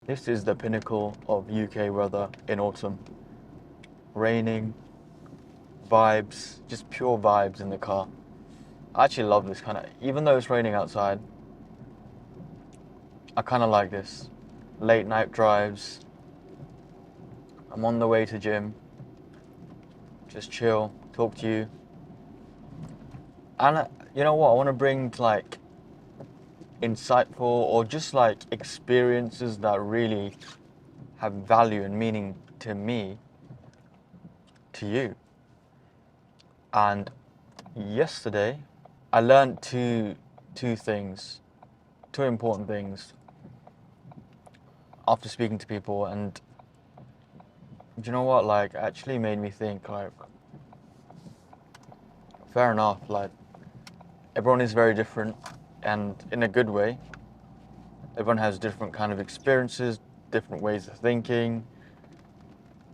This is the pinnacle of UK weather in autumn. Raining, vibes, just pure vibes in the car. I actually love this kind of, even though it's raining outside, I kind of like this. Late night drives, I'm on the way to gym, just chill, talk to you. And you know what, I want to bring like insightful or just like experiences that really have value and meaning to me, to you. And yesterday, I learned two things, two important things after speaking to people, and do you know what? Like, actually made me think. Like, fair enough. Like, everyone is very different, and in a good way. Everyone has different kind of experiences, different ways of thinking,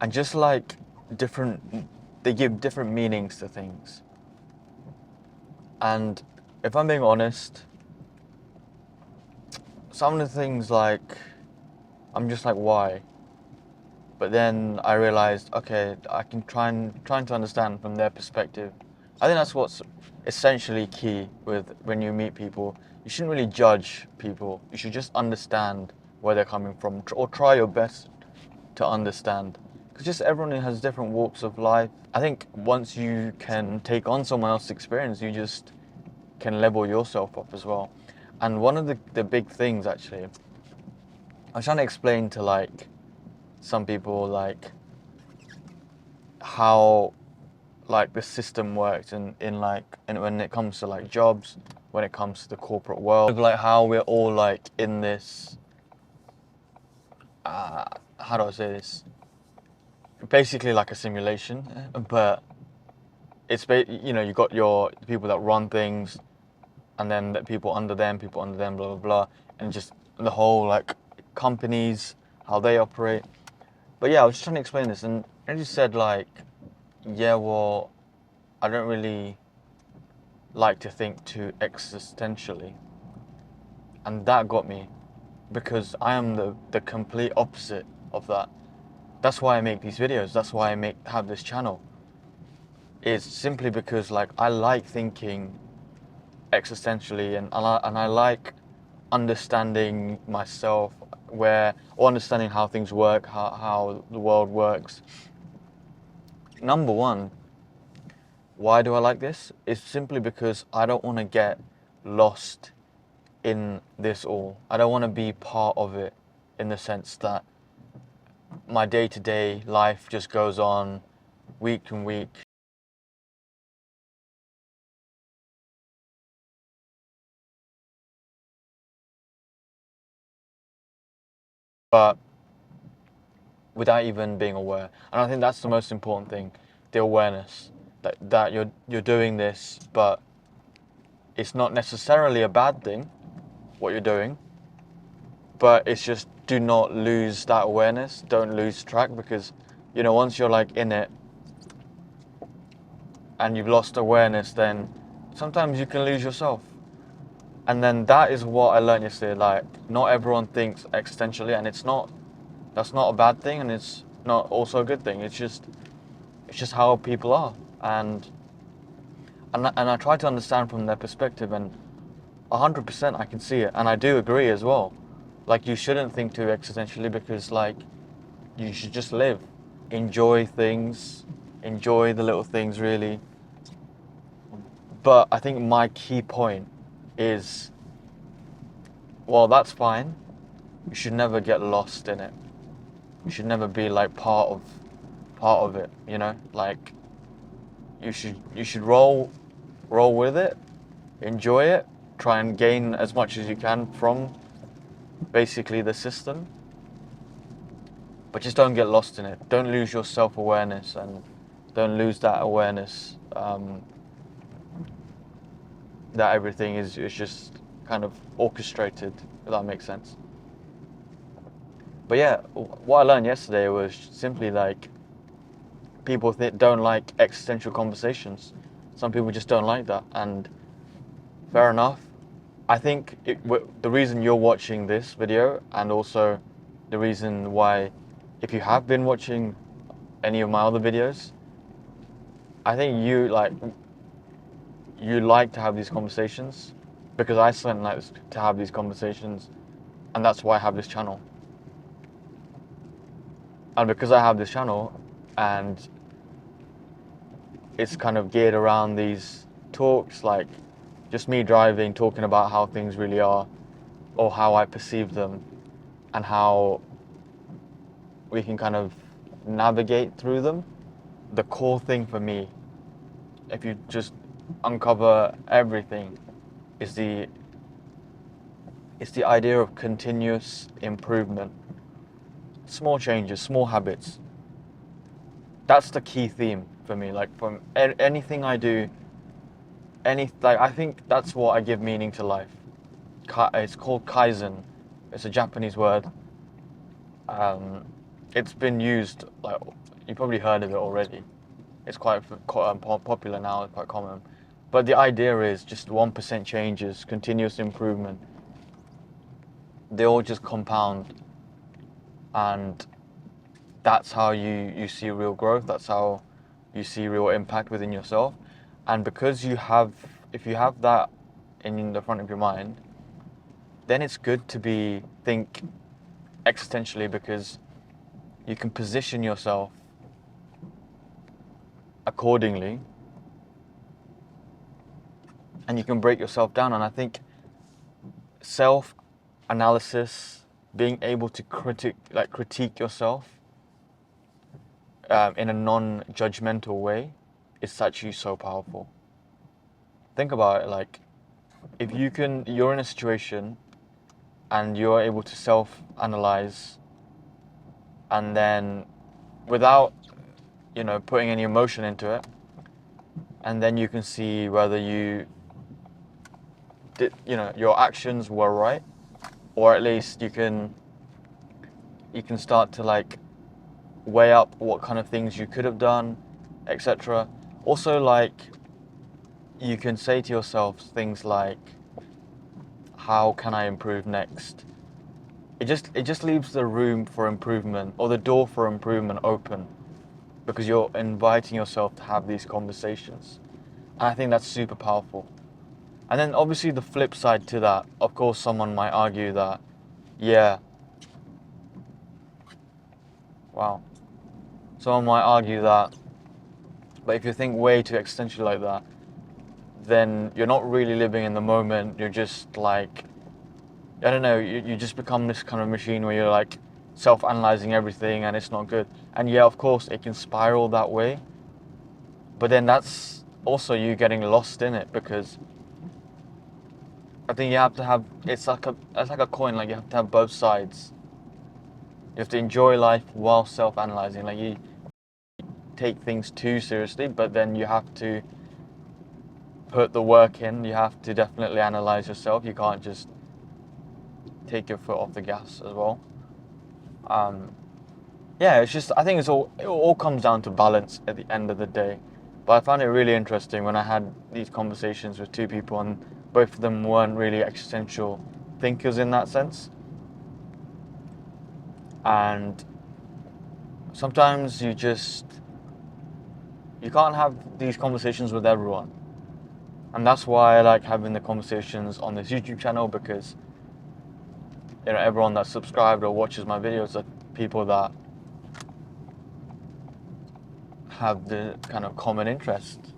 and just like different, they give different meanings to things. And if I'm being honest, some of the things like I'm just like, why? But then I realized, okay, I can trying to understand from their perspective. I think that's what's essentially key with when you meet people. You shouldn't really judge people. You should just understand where they're coming from, or try your best to understand. Because just everyone has different walks of life. I think once you can take on someone else's experience, you just can level yourself up as well. And one of the big things actually, I was trying to explain to like some people like how like the system works in like and when it comes to like jobs, when it comes to the corporate world, like how we're all like in this how do I say this, basically like a simulation, but you know, you got your people that run things, and then the people under them, blah blah blah, and just the whole like companies, how they operate. But yeah, I was just trying to explain this, and I just said like, yeah, well, I don't really like to think too existentially. And that got me, because I am the complete opposite of that. That's why I make these videos. That's why I have this channel. It's simply because like I like thinking existentially, and I like understanding myself, or understanding how things work, how the world works. Number one, why do I like this? It's simply because I don't want to get lost in this all. I don't want to be part of it, in the sense that my day-to-day life just goes on week and week. But without even being aware. And I think that's the most important thing, the awareness that you're doing this, but it's not necessarily a bad thing what you're doing, but it's just, do not lose that awareness, don't lose track, because you know, once you're like in it and you've lost awareness, then sometimes you can lose yourself. And then that is what I learned yesterday, like not everyone thinks existentially, and that's not a bad thing, and it's not also a good thing. It's just how people are, and I try to understand from their perspective, and 100% I can see it, and I do agree as well. Like, you shouldn't think too existentially, because like you should just live, enjoy things, enjoy the little things really. But I think my key point is, well, that's fine. You should never get lost in it. You should never be like part of it, you know? Like, you should roll with it, enjoy it, try and gain as much as you can from basically the system, but just don't get lost in it. Don't lose your self-awareness, and don't lose that awareness, that everything is just kind of orchestrated, if that makes sense. But yeah, what I learned yesterday was simply like, people don't like existential conversations. Some people just don't like that, and fair enough. I think the reason you're watching this video, and also the reason why, if you have been watching any of my other videos, I think you like to have these conversations, because I certainly like to have these conversations, and that's why I have this channel. And because I have this channel, and it's kind of geared around these talks, like just me driving, talking about how things really are, or how I perceive them, and how we can kind of navigate through them. The core thing for me, if you just uncover everything, is the idea of continuous improvement. Small changes, small habits. That's the key theme for me. Like from anything I do, I think that's what I give meaning to life. It's called Kaizen. It's a Japanese word. It's been used, like, you probably heard of it already. It's quite popular now, it's quite common. But the idea is just 1% changes, continuous improvement. They all just compound, and that's how you see real growth. That's how you see real impact within yourself. And because if you have that in the front of your mind, then it's good to think existentially, because you can position yourself accordingly, and you can break yourself down. And I think self-analysis, being able to critique yourself in a non-judgmental way, is actually so powerful. Think about it, like, if you're in a situation and you're able to self-analyze, and then without, putting any emotion into it, and then you can see whether you did, your actions were right, or at least you can start to weigh up what kind of things you could have done, etc. Also, you can say to yourself things like, how can I improve next? It just leaves the room for improvement, or the door for improvement, open, because you're inviting yourself to have these conversations. And I think that's super powerful. And then obviously the flip side to that, of course, someone might argue that, someone might argue that, but if you think way too existentially like that, then you're not really living in the moment. You're just I don't know, you just become this kind of machine where you're self-analyzing everything, and it's not good. And yeah, of course, it can spiral that way, but then that's also you getting lost in it, because I think you have to have, it's like a coin, you have to have both sides. You have to enjoy life while self-analyzing. You take things too seriously, but then you have to put the work in. You have to definitely analyze yourself. You can't just take your foot off the gas as well. It's just, I think it all comes down to balance at the end of the day. But I found it really interesting when I had these conversations with two people, and both of them weren't really existential thinkers in that sense. And sometimes you can't have these conversations with everyone. And that's why I like having the conversations on this YouTube channel, because everyone that's subscribed or watches my videos are people that have the kind of common interest